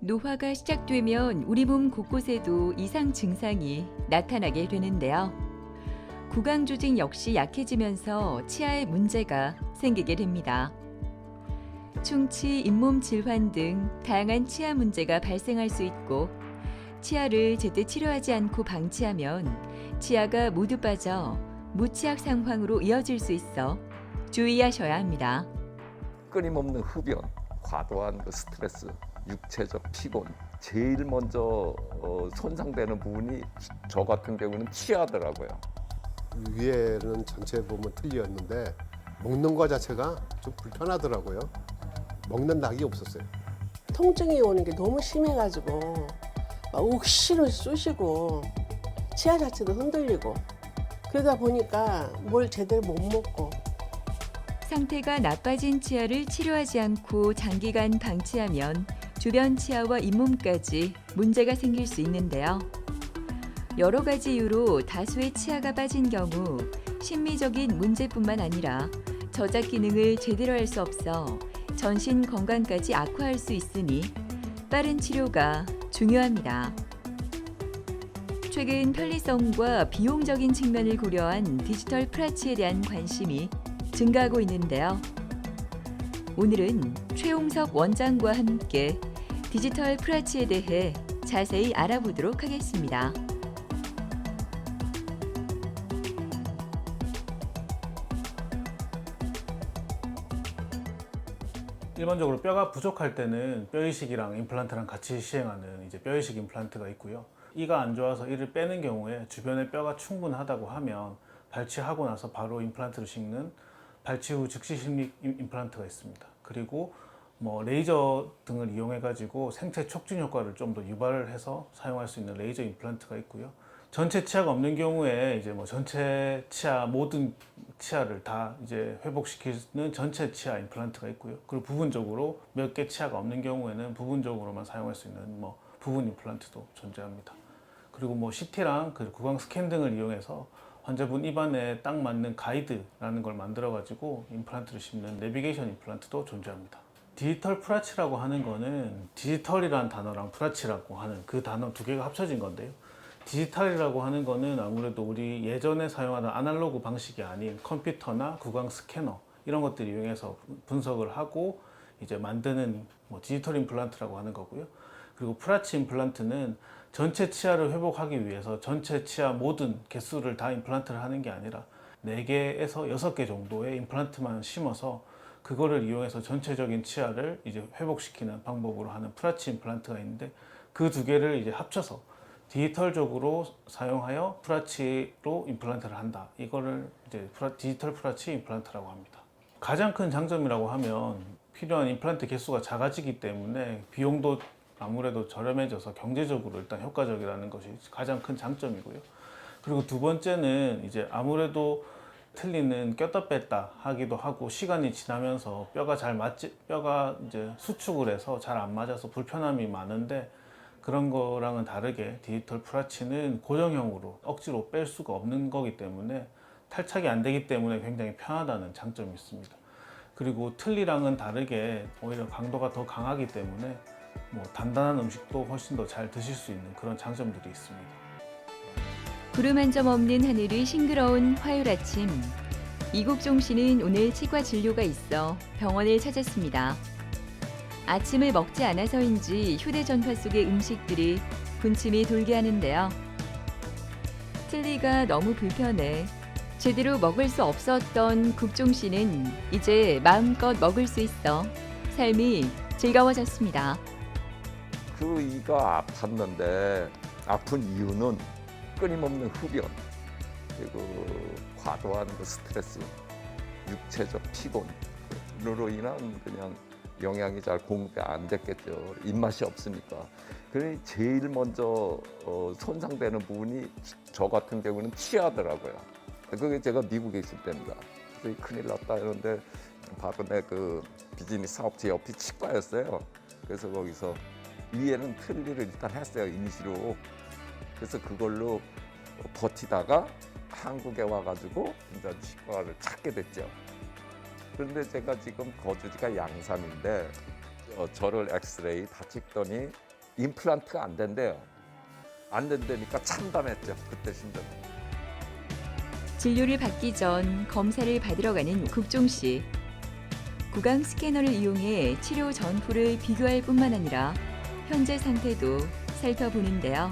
노화가 시작되면 우리 몸 곳곳에도 이상 증상이 나타나게 되는데요. 구강 조직 역시 약해지면서 치아에 문제가 생기게 됩니다. 충치, 잇몸 질환 등 다양한 치아 문제가 발생할 수 있고 치아를 제때 치료하지 않고 방치하면 치아가 모두 빠져 무치약 상황으로 이어질 수 있어 주의하셔야 합니다. 끊임없는 흡연, 과도한 스트레스, 육체적 피곤, 제일 먼저 손상되는 부분이 저 같은 경우는 치아더라고요. 위에는 전체 보면 틀리었는데 먹는 거 자체가 좀 불편하더라고요. 먹는 낙이 없었어요. 통증이 오는 게 너무 심해가지고 막 억시로 쑤시고 치아 자체도 흔들리고 그러다 보니까 뭘 제대로 못 먹고 상태가 나빠진 치아를 치료하지 않고 장기간 방치하면 주변 치아와 잇몸까지 문제가 생길 수 있는데요. 여러 가지 이유로 다수의 치아가 빠진 경우 심미적인 문제뿐만 아니라 저작 기능을 제대로 할 수 없어 전신 건강까지 악화할 수 있으니 빠른 치료가 중요합니다. 최근 편리성과 비용적인 측면을 고려한 디지털 프라치에 대한 관심이 증가하고 있는데요. 오늘은 최홍석 원장과 함께 디지털 프라치에 대해 자세히 알아보도록 하겠습니다. 일반적으로 뼈가 부족할 때는 뼈이식이랑 임플란트랑 같이 시행하는 이제 뼈이식 임플란트가 있고요. 이가 안 좋아서 이를 빼는 경우에 주변에 뼈가 충분하다고 하면 발치하고 나서 바로 임플란트를 심는 발치 후 즉시 심리 임플란트가 있습니다. 그리고 레이저 등을 이용해 가지고 생체 촉진 효과를 좀 더 유발을 해서 사용할 수 있는 레이저 임플란트가 있고요. 전체 치아가 없는 경우에 이제 전체 치아 모든 치아를 다 이제 회복시키는 전체 치아 임플란트가 있고요. 그리고 부분적으로 몇 개 치아가 없는 경우에는 부분적으로만 사용할 수 있는 부분 임플란트도 존재합니다. 그리고 CT랑 구강 스캔 등을 이용해서 환자분 입안에 딱 맞는 가이드라는 걸 만들어 가지고 임플란트를 심는 내비게이션 임플란트도 존재합니다. 디지털 프라치라고 하는 거는 디지털이라는 단어랑 프라치라고 하는 그 단어 두 개가 합쳐진 건데요. 디지털이라고 하는 거는 아무래도 우리 예전에 사용하던 아날로그 방식이 아닌 컴퓨터나 구강 스캐너 이런 것들을 이용해서 분석을 하고 이제 만드는 디지털 임플란트라고 하는 거고요. 그리고 프라치 임플란트는 전체 치아를 회복하기 위해서 전체 치아 모든 개수를 다 임플란트를 하는 게 아니라 4개에서 6개 정도의 임플란트만 심어서 그거를 이용해서 전체적인 치아를 이제 회복시키는 방법으로 하는 프라치 임플란트가 있는데 그 두 개를 이제 합쳐서 디지털적으로 사용하여 프라치로 임플란트를 한다. 이거를 이제 디지털 프라치 임플란트라고 합니다. 가장 큰 장점이라고 하면 필요한 임플란트 개수가 작아지기 때문에 비용도 아무래도 저렴해져서 경제적으로 일단 효과적이라는 것이 가장 큰 장점이고요. 그리고 두 번째는 이제 아무래도 틀니는 꼈다 뺐다 하기도 하고 시간이 지나면서 뼈가 이제 수축을 해서 잘 안 맞아서 불편함이 많은데 그런 거랑은 다르게 디지털 프라치는 고정형으로 억지로 뺄 수가 없는 거기 때문에 탈착이 안 되기 때문에 굉장히 편하다는 장점이 있습니다. 그리고 틀니랑은 다르게 오히려 강도가 더 강하기 때문에 단단한 음식도 훨씬 더 잘 드실 수 있는 그런 장점들이 있습니다. 구름 한 점 없는 하늘이 싱그러운 화요일 아침. 이국종 씨는 오늘 치과 진료가 있어 병원을 찾았습니다. 아침을 먹지 않아서인지 휴대전화 속의 음식들이 군침이 돌게 하는데요. 틀니가 너무 불편해 제대로 먹을 수 없었던 국종 씨는 이제 마음껏 먹을 수 있어 삶이 즐거워졌습니다. 그 이가 아팠는데 아픈 이유는 끊임없는 흡연, 그리고 과도한 스트레스, 육체적 피곤으로 인한 그냥 영양이 잘 공급이 안 됐겠죠. 입맛이 없으니까. 그러니 제일 먼저 손상되는 부분이 저 같은 경우는 치아더라고요. 그게 제가 미국에 있을 때입니다. 그래서 큰일 났다 이러는데 바로 내 그 비즈니스 사업체 옆이 치과였어요. 그래서 거기서 위에는 틀니를 일단 했어요, 임시로. 그래서 그걸로 버티다가 한국에 와가지고 이제 치과를 찾게 됐죠. 그런데 제가 지금 거주지가 양산인데 저를 엑스레이 다 찍더니 임플란트가 안 된대요. 안 된다니까 참담했죠. 그때 심정. 진료를 받기 전 검사를 받으러 가는 국종 씨. 구강 스캐너를 이용해 치료 전후를 비교할 뿐만 아니라 현재 상태도 살펴보는데요.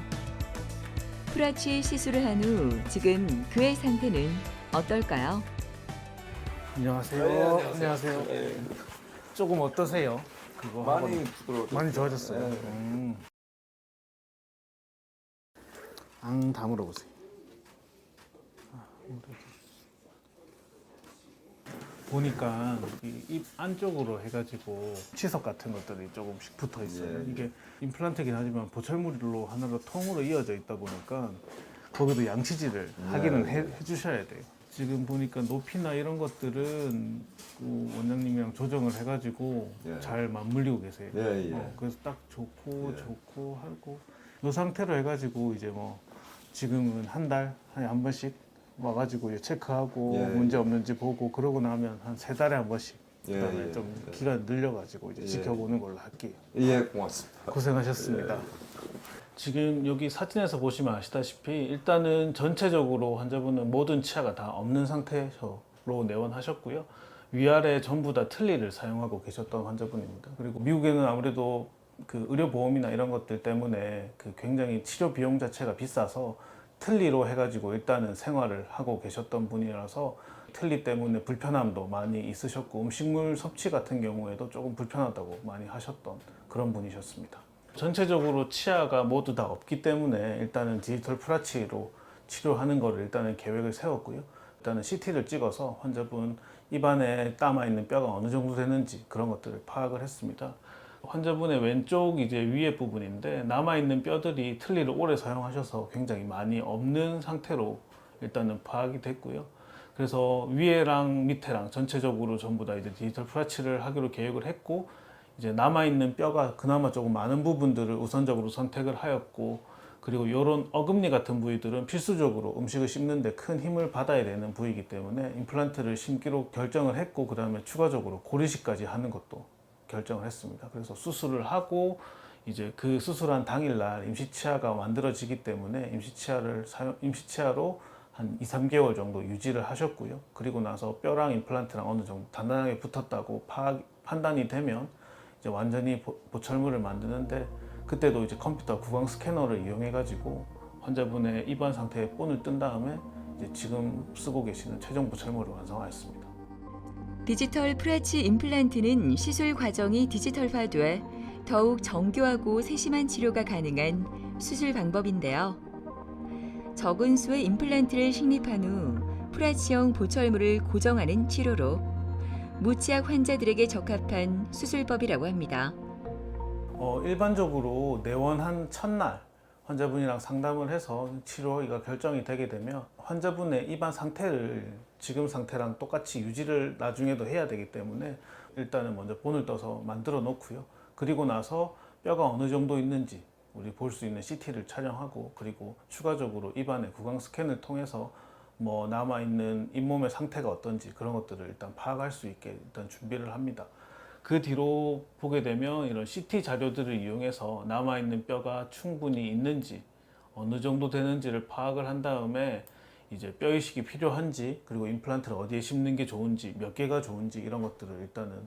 프라치 시술을 한 후 지금 그의 상태는 어떨까요? 안녕하세요. 안녕하세요. 조금 어떠세요? 그거 많이 부드러워졌어요. 많이 좋아졌어요. 네. 앙 다물어 보세요. 보니까 이 입 안쪽으로 해가지고 치석 같은 것들이 조금씩 붙어 있어요. 예. 이게 임플란트긴 하지만 보철물로 하나로 통으로 이어져 있다 보니까 거기도 양치질을 하기는 해주셔야 돼요. 지금 보니까 높이나 이런 것들은 그 원장님이랑 조정을 해가지고 예. 잘 맞물리고 계세요. 예, 예. 그래서 딱 좋고 예. 좋고 하고 이 상태로 해가지고 이제 뭐 지금은 한 달에 한 번씩 와가지고 이제 체크하고 예, 문제 없는지 보고 그러고 나면 한 3달에 한 번씩 예, 그다음에 예, 좀 예. 기간 늘려가지고 이제 예. 지켜보는 걸로 할게요. 예, 고맙습니다. 고생하셨습니다. 지금 여기 사진에서 보시면 아시다시피 일단은 전체적으로 환자분은 모든 치아가 다 없는 상태로 내원하셨고요. 위아래 전부 다 틀니를 사용하고 계셨던 환자분입니다. 그리고 미국에는 아무래도 그 의료보험이나 이런 것들 때문에 그 굉장히 치료 비용 자체가 비싸서 틀니로 해가지고 일단은 생활을 하고 계셨던 분이라서 틀니 때문에 불편함도 많이 있으셨고 음식물 섭취 같은 경우에도 조금 불편하다고 많이 하셨던 그런 분이셨습니다. 전체적으로 치아가 모두 다 없기 때문에 일단은 디지털 프라치로 치료하는 거를 일단은 계획을 세웠고요. 일단은 CT를 찍어서 환자분 입안에 남아 있는 뼈가 어느 정도 되는지 그런 것들을 파악을 했습니다. 환자분의 왼쪽 이제 위에 부분인데 남아 있는 뼈들이 틀니를 오래 사용하셔서 굉장히 많이 없는 상태로 일단은 파악이 됐고요. 그래서 위에랑 밑에랑 전체적으로 전부 다 이제 디지털 프라치를 하기로 계획을 했고 이제 남아 있는 뼈가 그나마 조금 많은 부분들을 우선적으로 선택을 하였고 그리고 이런 어금니 같은 부위들은 필수적으로 음식을 씹는데 큰 힘을 받아야 되는 부위이기 때문에 임플란트를 심기로 결정을 했고 그 다음에 추가적으로 고리식까지 하는 것도 결정을 했습니다. 그래서 수술을 하고 이제 그 수술한 당일날 임시치아가 만들어지기 때문에 임시치아로 한 2, 3개월 정도 유지를 하셨고요. 그리고 나서 뼈랑 임플란트랑 어느 정도 단단하게 붙었다고 판단이 되면 이제 완전히 보철물을 만드는데 그때도 이제 컴퓨터 구강 스캐너를 이용해 가지고 환자분의 입안 상태에 본을 뜬 다음에 이제 지금 쓰고 계시는 최종 보철물을 완성하였습니다. 디지털 프라치 임플란트는 시술 과정이 디지털화돼 더욱 정교하고 세심한 치료가 가능한 수술 방법인데요. 적은 수의 임플란트를 식립한 후 프라치형 보철물을 고정하는 치료로 무치약 환자들에게 적합한 수술법이라고 합니다. 일반적으로 내원한 첫날 환자분이랑 상담을 해서 치료가 결정이 되게 되면 환자분의 입안 상태를 지금 상태랑 똑같이 유지를 나중에도 해야 되기 때문에 일단은 먼저 본을 떠서 만들어 놓고요. 그리고 나서 뼈가 어느 정도 있는지 우리 볼 수 있는 CT를 촬영하고 그리고 추가적으로 입안의 구강 스캔을 통해서 뭐 남아있는 잇몸의 상태가 어떤지 그런 것들을 일단 파악할 수 있게 일단 준비를 합니다. 그 뒤로 보게 되면 이런 CT 자료들을 이용해서 남아있는 뼈가 충분히 있는지 어느 정도 되는지를 파악을 한 다음에 이제 뼈 이식이 필요한지 그리고 임플란트를 어디에 심는 게 좋은지 몇 개가 좋은지 이런 것들을 일단은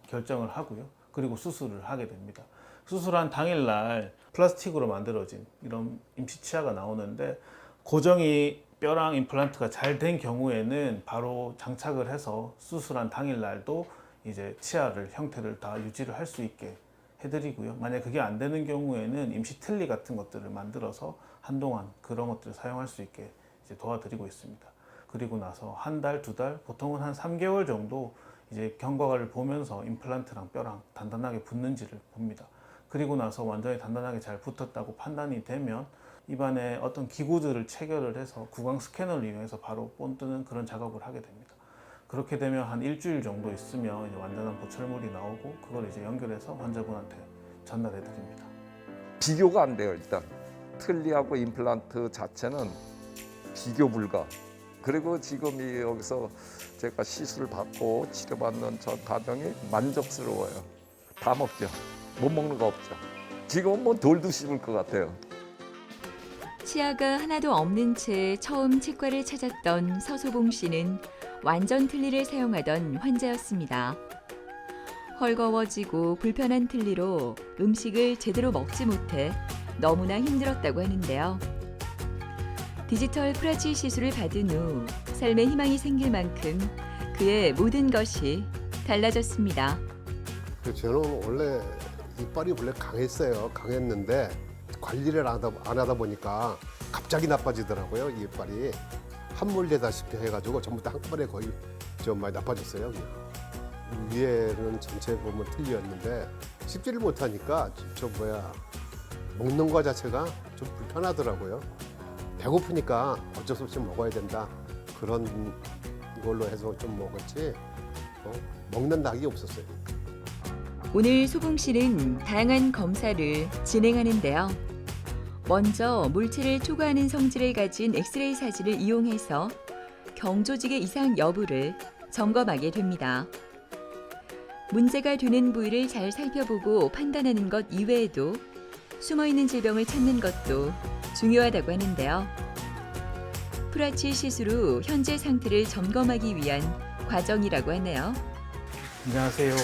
결정을 하고요. 그리고 수술을 하게 됩니다. 수술한 당일날 플라스틱으로 만들어진 이런 임시치아가 나오는데 고정이 뼈랑 임플란트가 잘 된 경우에는 바로 장착을 해서 수술한 당일날도 이제 치아를 형태를 다 유지를 할 수 있게 해드리고요. 만약 그게 안 되는 경우에는 임시 틀니 같은 것들을 만들어서 한동안 그런 것들을 사용할 수 있게 이제 도와드리고 있습니다. 그리고 나서 한 달, 두 달, 보통은 한 3개월 정도 이제 경과를 보면서 임플란트랑 뼈랑 단단하게 붙는지를 봅니다. 그리고 나서 완전히 단단하게 잘 붙었다고 판단이 되면 입안에 어떤 기구들을 체결을 해서 구강 스캐너를 이용해서 바로 본 뜨는 그런 작업을 하게 됩니다. 그렇게 되면 한 일주일 정도 있으면 이제 완전한 보철물이 나오고 그걸 이제 연결해서 환자분한테 전달해 드립니다. 비교가 안 돼요. 일단 틀니하고 임플란트 자체는 비교 불가. 그리고 지금 여기서 제가 시술을 받고 치료받는 저 과정이 만족스러워요. 다 먹죠. 못 먹는 거 없죠. 지금은 뭐 돌도 씹을 것 같아요. 치아가 하나도 없는 채 처음 치과를 찾았던 서소봉 씨는 완전 틀니를 사용하던 환자였습니다. 헐거워지고 불편한 틀니로 음식을 제대로 먹지 못해 너무나 힘들었다고 하는데요. 디지털 프라치 시술을 받은 후 삶의 희망이 생길 만큼 그의 모든 것이 달라졌습니다. 저는 원래 이빨이 원래 강했어요. 강했는데 관리를 안 하다 보니까 갑자기 나빠지더라고요. 이 이빨이 함몰되다시피 해가지고 전부 다 한꺼번에 거의 좀 많이 나빠졌어요. 위에는 전체 보면 틀렸는데 씹지를 못하니까 먹는 거 자체가 좀 불편하더라고요. 배고프니까 어쩔 수 없이 먹어야 된다 그런 걸로 해서 좀 먹었지 먹는 낙이 없었어요. 오늘 소봉 씨는 다양한 검사를 진행하는데요. 먼저 물체를 초과하는 성질을 가진 엑스레이 사진을 이용해서 경조직의 이상 여부를 점검하게 됩니다. 문제가 되는 부위를 잘 살펴보고 판단하는 것 이외에도 숨어있는 질병을 찾는 것도 중요하다고 하는데요. 프라치 시술 후 현재 상태를 점검하기 위한 과정이라고 하네요. 안녕하세요.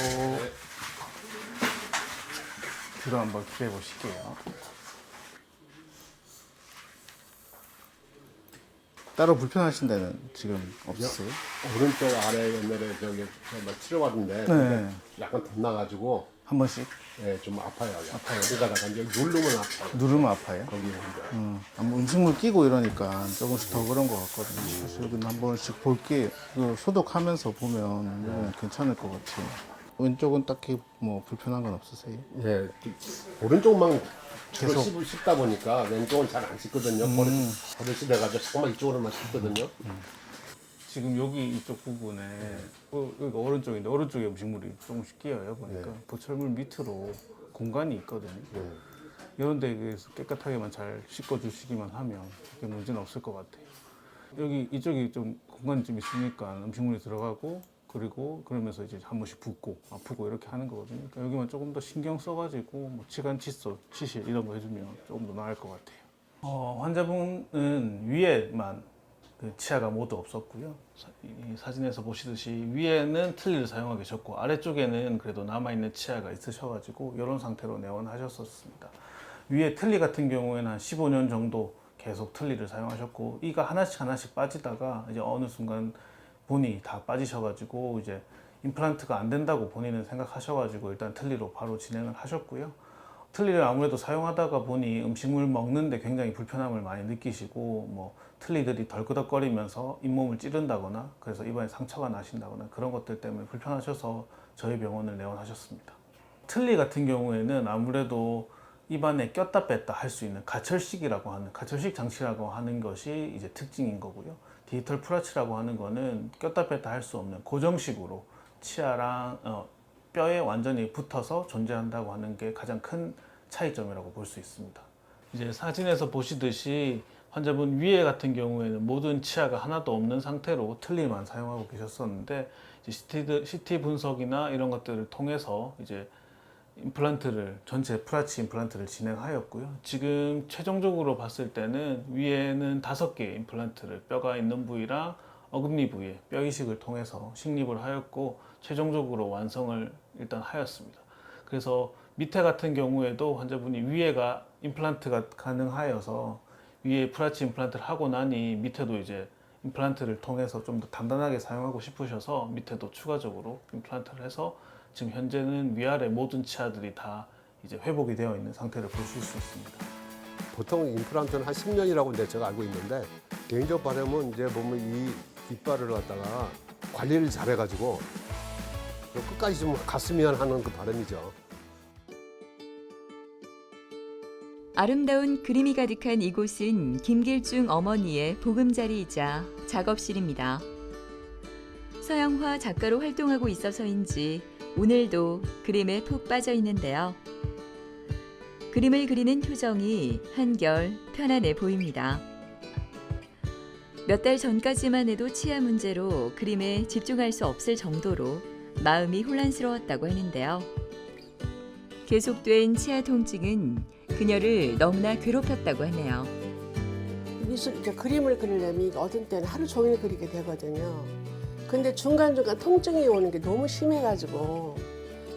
뒤로 한번 기대해 보실게요. 따로 불편하신 데는 지금 없으세요? 오른쪽 아래 옛날에 저기 치료받은데 네. 약간 덧나가지고 한 번씩 좀 아파요. 아파요. 그러다가 이제 누르면 아파요. 누르면 아파요? 거기 음식물 끼고 이러니까 조금씩 더 그런 것 같거든요. 사실 여기는 한 번씩 볼게 소독하면서 보면 여기는 괜찮을 것 같아요. 왼쪽은 딱히 뭐 불편한 건 없으세요? 예, 오른쪽만 주로 계속. 씹다 보니까 왼쪽은 잘 안 씹거든요. 버릇이 돼가지고 조금만 이쪽으로만 씹거든요. 지금 여기 이쪽 부분에 여기가 오른쪽인데 오른쪽에 음식물이 조금씩 끼어요. 보니까 네. 보철물 밑으로 공간이 있거든요. 이런 데에서 깨끗하게만 잘 씻어주시기만 하면 그게 문제는 없을 것 같아요. 여기 이쪽이 좀 공간이 좀 있으니까 음식물이 들어가고 그리고 그러면서 이제 한 번씩 붓고 아프고 이렇게 하는 거거든요. 그러니까 여기만 조금 더 신경 써가지고 뭐 치간 칫솔, 치실 이런 거 해주면 조금 더 나을 것 같아요. 환자분은 위에만 그 치아가 모두 없었고요. 이 사진에서 보시듯이 위에는 틀니를 사용하고 계셨고 아래쪽에는 그래도 남아있는 치아가 있으셔가지고 이런 상태로 내원하셨었습니다. 위에 틀니 같은 경우에는 한 15년 정도 계속 틀니를 사용하셨고 이가 하나씩 빠지다가 이제 어느 순간 본이 다 빠지셔가지고 이제 임플란트가 안 된다고 본인은 생각하셔가지고 일단 틀니로 바로 진행을 하셨고요. 틀니를 아무래도 사용하다가 보니 음식물 먹는데 굉장히 불편함을 많이 느끼시고 뭐 틀니들이 덜끄덕거리면서 잇몸을 찌른다거나 그래서 입안에 상처가 나신다거나 그런 것들 때문에 불편하셔서 저희 병원을 내원하셨습니다. 틀니 같은 경우에는 아무래도 입안에 꼈다 뺐다 할 수 있는 가철식이라고 하는 가철식 장치라고 하는 것이 이제 특징인 거고요. 디지털 프라치라고 하는 거는 꼈다 뺐다 할 수 없는 고정식으로 치아랑 뼈에 완전히 붙어서 존재한다고 하는 게 가장 큰 차이점이라고 볼 수 있습니다. 이제 사진에서 보시듯이 환자분 위에 같은 경우에는 모든 치아가 하나도 없는 상태로 틀니만 사용하고 계셨었는데 이제 CT 분석이나 이런 것들을 통해서 이제 임플란트를 전체 프라치 임플란트를 진행하였고요. 지금 최종적으로 봤을 때는 위에는 5개의 임플란트를 뼈가 있는 부위랑 어금니 부위에 뼈 이식을 통해서 식립을 하였고 최종적으로 완성을 일단 하였습니다. 그래서 밑에 같은 경우에도 환자분이 위에가 임플란트가 가능하여서 위에 프라치 임플란트를 하고 나니 밑에도 이제 임플란트를 통해서 좀 더 단단하게 사용하고 싶으셔서 밑에도 추가적으로 임플란트를 해서 지금 현재는 위아래 모든 치아들이 다 이제 회복이 되어 있는 상태를 보실 수 있습니다. 보통 임플란트는 한 10년이라고 제가 알고 있는데 개인적 바람은 이제 보면 이 이빨을 갖다가 관리를 잘해가지고 끝까지 좀 갔으면 하는 그 바람이죠. 아름다운 그림이 가득한 이곳은 김길중 어머니의 보금자리이자 작업실입니다. 서양화 작가로 활동하고 있어서인지 오늘도 그림에 푹 빠져 있는데요. 그림을 그리는 표정이 한결 편안해 보입니다. 몇 달 전까지만 해도 치아 문제로 그림에 집중할 수 없을 정도로 마음이 혼란스러웠다고 하는데요. 계속된 치아 통증은 그녀를 너무나 괴롭혔다고 하네요. 미술 이제 그림을 그리려면 이게 어떤 때는 하루 종일 그리게 되거든요. 근데 중간중간 통증이 오는 게 너무 심해가지고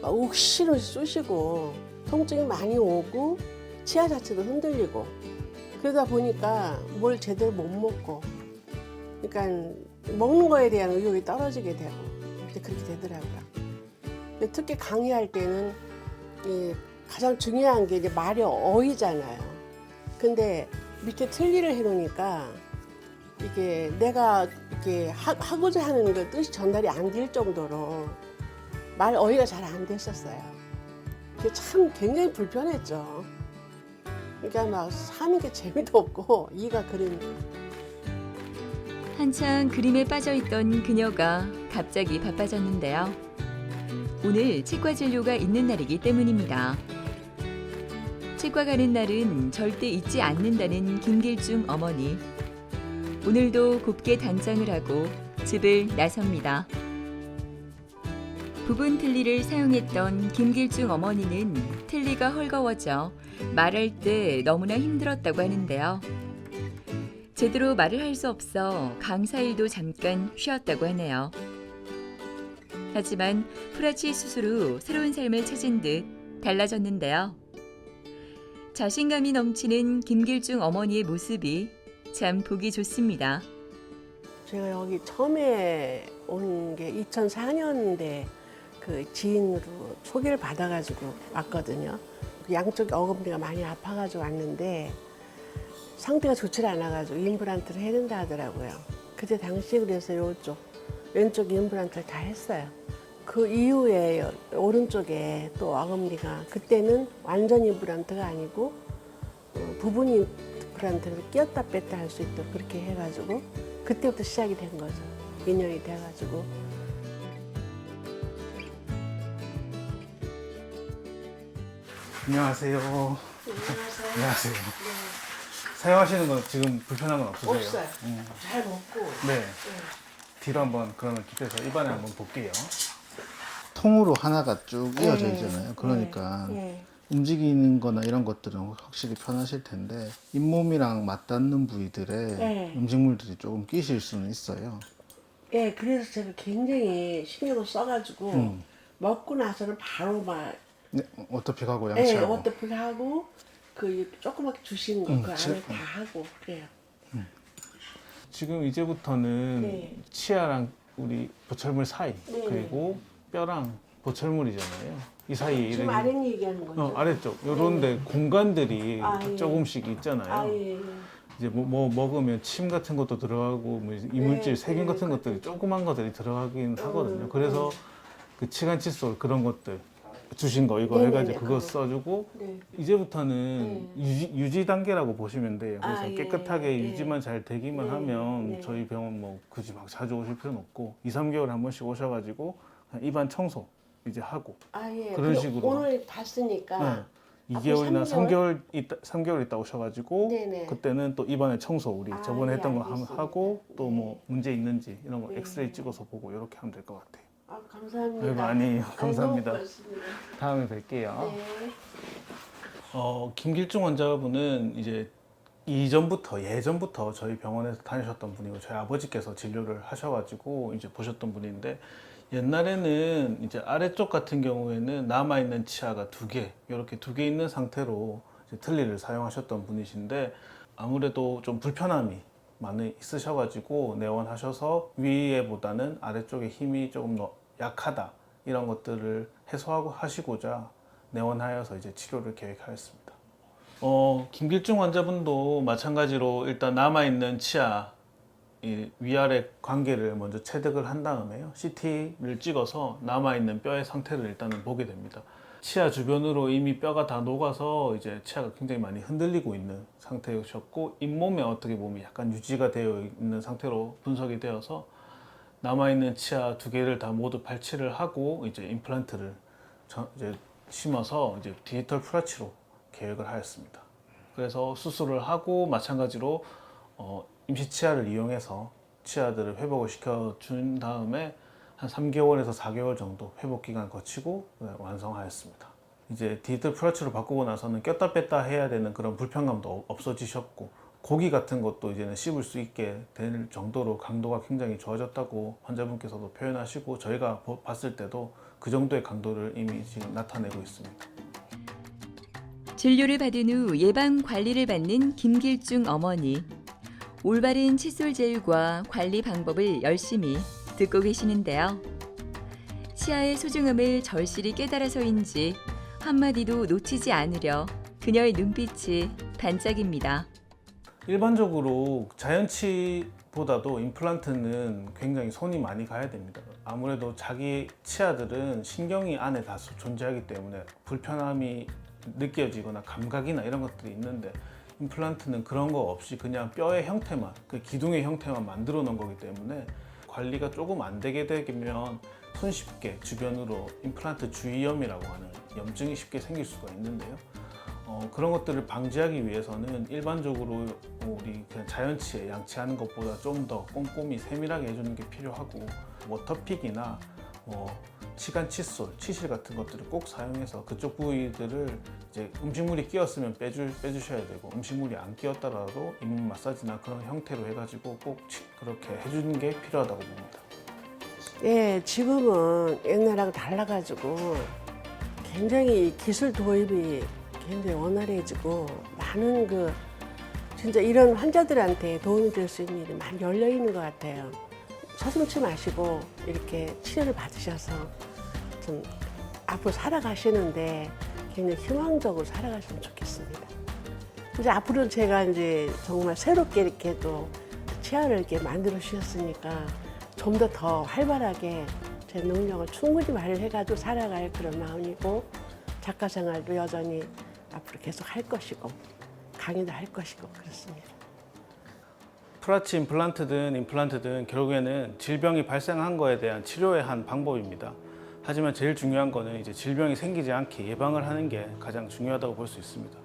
막 욱시로 쑤시고 통증이 많이 오고 치아 자체도 흔들리고 그러다 보니까 뭘 제대로 못 먹고 그러니까 먹는 거에 대한 의욕이 떨어지게 되고 이제 그렇게 되더라고요. 근데 특히 강의할 때는 이 가장 중요한 게 이제 말이 어이잖아요. 근데 밑에 틀니를 해놓으니까 이게 내가 이렇게 하고자 하는 그 뜻이 전달이 안 될 정도로 말 어휘가 잘 안 됐었어요. 그게 참 굉장히 불편했죠. 그러니까 막 사는 게 재미도 없고 이가 그리니까. 한창 그림에 빠져있던 그녀가 갑자기 바빠졌는데요. 오늘 치과 진료가 있는 날이기 때문입니다. 치과 가는 날은 절대 잊지 않는다는 김길중 어머니. 오늘도 곱게 단장을 하고 집을 나섭니다. 부분 틀니를 사용했던 김길중 어머니는 틀니가 헐거워져 말할 때 너무나 힘들었다고 하는데요. 제대로 말을 할 수 없어 강사 일도 잠깐 쉬었다고 하네요. 하지만 프라치 수술 후 새로운 삶을 찾은 듯 달라졌는데요. 자신감이 넘치는 김길중 어머니의 모습이 참 보기 좋습니다. 제가 여기 처음에 온 게 2004년대 그 지인으로 소개를 받아가지고 왔거든요. 양쪽 어금니가 많이 아파가지고 왔는데 상태가 좋지 않아가지고 임플란트를 해야 된다 하더라고요. 그때 당시에 그래서 이쪽 왼쪽 임플란트를 다 했어요. 그 이후에 오른쪽에 또 어금니가 그때는 완전 임플란트가 아니고 부분 임플란트를 끼었다 뺐다 할 수 있도록 그렇게 해가지고 그때부터 시작이 된 거죠. 인연이 돼가지고. 안녕하세요. 안녕하세요. 안녕하세요. 사용하시는 건 지금 불편한 건 없으세요? 없어요. 잘 먹고. 네. 뒤로 한번 그러면 기대서 입안에 한번 볼게요. 통으로 하나가 쭉 이어져 네. 있잖아요. 그러니까 네. 움직이는 거나 이런 것들은 확실히 편하실 텐데 잇몸이랑 맞닿는 부위들에 네. 음식물들이 조금 끼실 수는 있어요. 네, 그래서 제가 굉장히 신경을 써가지고 먹고 나서는 바로 막 네, 어떻게하고 네, 양치하고 어떻게 하고 그 조그맣게 주시는 거 그 안에 다 하고 그래요. 지금 이제부터는 네. 치아랑 우리 보철물 사이 네. 그리고 뼈랑 보철물이잖아요. 이 사이에 지금 이렇게 아랫 얘기하는 거죠? 아래쪽 요런데 공간들이 아, 예. 조금씩 있잖아요. 아, 예. 이제 뭐 먹으면 침 같은 것도 들어가고 뭐 이물질 네, 세균 네, 같은 것들이 조그만 것들이 들어가긴 하거든요. 그래서 그 치간 칫솔 그런 것들 주신 거 이거 네네네, 해가지고 그거 그거. 써주고 네. 이제부터는 유지 단계라고 보시면 돼요. 그래서 아, 예, 깨끗하게 예. 유지만 잘 되기만 네, 하면 네. 저희 병원 뭐 굳이 막 자주 오실 필요는 없고 2, 3개월에 한 번씩 오셔가지고 그냥 입안 청소 이제 하고 아, 예. 그런 그리고 식으로. 오늘 봤으니까. 네. 앞으로 2개월이나 3개월? 3개월 있다 오셔가지고 네네. 그때는 또 입안에 청소 우리 아, 저번에 네, 했던 거 알겠습니다. 하고 또 뭐 문제 있는지 이런 거 네. 엑스레이 찍어서 보고 이렇게 하면 될 것 같아요. 아, 감사합니다. 아이고, 아니에요. 감사합니다. 너무 고맙습니다. 다음에 뵐게요. 네. 김길중 환자분은 이제 예전부터 저희 병원에서 다니셨던 분이고 저희 아버지께서 진료를 하셔가지고 이제 보셨던 분인데 옛날에는 이제 아래쪽 같은 경우에는 남아있는 치아가 이렇게 두 개 있는 상태로 이제 틀니를 사용하셨던 분이신데 아무래도 좀 불편함이 많이 있으셔가지고 내원하셔서 위에보다는 아래쪽에 힘이 조금 더 약하다 이런 것들을 해소하고 하시고자 내원하여서 이제 치료를 계획하였습니다. 김길중 환자분도 마찬가지로 일단 남아있는 치아 이 위아래 관계를 먼저 체득을 한 다음에요. CT를 찍어서 남아있는 뼈의 상태를 일단은 보게 됩니다. 치아 주변으로 이미 뼈가 다 녹아서 이제 치아가 굉장히 많이 흔들리고 있는 상태셨고 잇몸에 어떻게 보면 약간 유지가 되어 있는 상태로 분석이 되어서 남아있는 치아 두 개를 다 모두 발치를 하고 이제 임플란트를 이제 심어서 이제 디지털 프라치로 계획을 하였습니다. 그래서 수술을 하고 마찬가지로 임시 치아를 이용해서 치아들을 회복을 시켜준 다음에 한 3개월에서 4개월 정도 회복 기간 거치고 완성하였습니다. 이제 디지털 플러치로 바꾸고 나서는 꼈다 뺐다 해야 되는 그런 불편감도 없어지셨고, 고기 같은 것도 이제는 씹을 수 있게 될 정도로 강도가 굉장히 좋아졌다고 환자분께서도 표현하시고, 저희가 봤을 때도 그 정도의 강도를 이미 지금 나타내고 있습니다. 진료를 받은 후 예방 관리를 받는 김길중 어머니. 올바른 칫솔 제휴과 관리 방법을 열심히 듣고 계시는데요. 치아의 소중함을 절실히 깨달아서인지 한마디도 놓치지 않으려 그녀의 눈빛이 반짝입니다. 일반적으로 자연치보다도 임플란트는 굉장히 손이 많이 가야 됩니다. 아무래도 자기 치아들은 신경이 안에 다소 존재하기 때문에 불편함이 느껴지거나 감각이나 이런 것들이 있는데, 임플란트는 그런 거 없이 그냥 뼈의 형태만, 그 기둥의 형태만 만들어 놓은 거기 때문에 관리가 조금 안 되게 되면 손쉽게 주변으로 임플란트 주위염이라고 하는 염증이 쉽게 생길 수가 있는데요. 그런 것들을 방지하기 위해서는 일반적으로 우리 그냥 자연치에 양치하는 것보다 좀 더 꼼꼼히 세밀하게 해주는 게 필요하고, 워터픽이나 치간 칫솔, 치실 같은 것들을 꼭 사용해서 그쪽 부위들을 이제 음식물이 끼었으면 빼주셔야 되고, 음식물이 안 끼었더라도 잇몸 마사지나 그런 형태로 해가지고 꼭 그렇게 해주는 게 필요하다고 봅니다. 예, 지금은 옛날하고 달라가지고 굉장히 기술 도입이 굉장히 원활해지고, 많은 진짜 이런 환자들한테 도움이 될 수 있는 일이 많이 열려 있는 것 같아요. 서슴지 마시고 이렇게 치료를 받으셔서 좀 앞으로 살아가시는데 굉장히 희망적으로 살아가시면 좋겠습니다. 이제 앞으로 제가 이제 정말 새롭게 이렇게 또 치아를 이렇게 만들어 주셨으니까 좀 더 활발하게 제 능력을 충분히 발휘해가지고 살아갈 그런 마음이고, 작가 생활도 여전히 앞으로 계속 할 것이고, 강의도 할 것이고 그렇습니다. 프라치 임플란트든 임플란트든 결국에는 질병이 발생한 거에 대한 치료의 한 방법입니다. 하지만 제일 중요한 거는 이제 질병이 생기지 않게 예방을 하는 게 가장 중요하다고 볼 수 있습니다.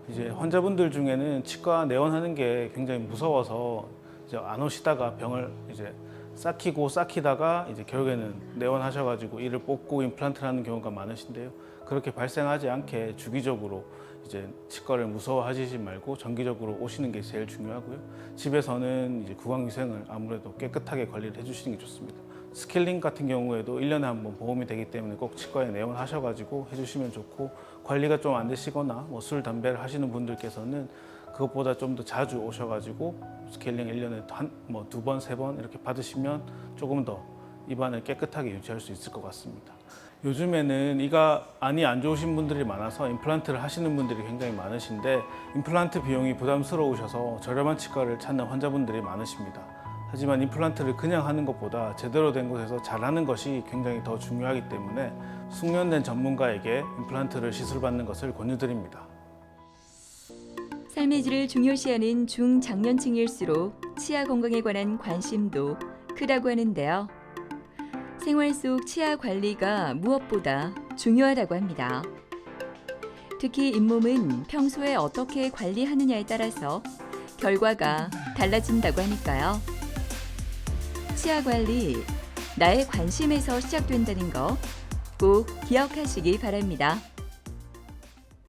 이제 환자분들 중에는 치과 내원하는 게 굉장히 무서워서 이제 안 오시다가 병을 이제 쌓이다가 이제 결국에는 내원하셔가지고 이를 뽑고 임플란트를 하는 경우가 많으신데요. 그렇게 발생하지 않게 주기적으로 이제 치과를 무서워하시지 말고 정기적으로 오시는 게 제일 중요하고요. 집에서는 이제 구강위생을 아무래도 깨끗하게 관리를 해주시는 게 좋습니다. 스케일링 같은 경우에도 1년에 한 번 보험이 되기 때문에 꼭 치과에 내원하셔가지고 해주시면 좋고, 관리가 좀 안 되시거나 술, 담배를 하시는 분들께서는 그것보다 좀 더 자주 오셔가지고 스케일링 1년에 두 번, 세 번 이렇게 받으시면 조금 더 입안을 깨끗하게 유지할 수 있을 것 같습니다. 요즘에는 이가 안이 안 좋으신 분들이 많아서 임플란트를 하시는 분들이 굉장히 많으신데, 임플란트 비용이 부담스러우셔서 저렴한 치과를 찾는 환자분들이 많으십니다. 하지만 임플란트를 그냥 하는 것보다 제대로 된 곳에서 잘하는 것이 굉장히 더 중요하기 때문에 숙련된 전문가에게 임플란트를 시술받는 것을 권유드립니다. 삶의 질을 중요시하는 중장년층일수록 치아 건강에 관한 관심도 크다고 하는데요. 생활 속 치아 관리가 무엇보다 중요하다고 합니다. 특히 잇몸은 평소에 어떻게 관리하느냐에 따라서 결과가 달라진다고 하니까요. 치아 관리, 나의 관심에서 시작된다는 거 꼭 기억하시기 바랍니다.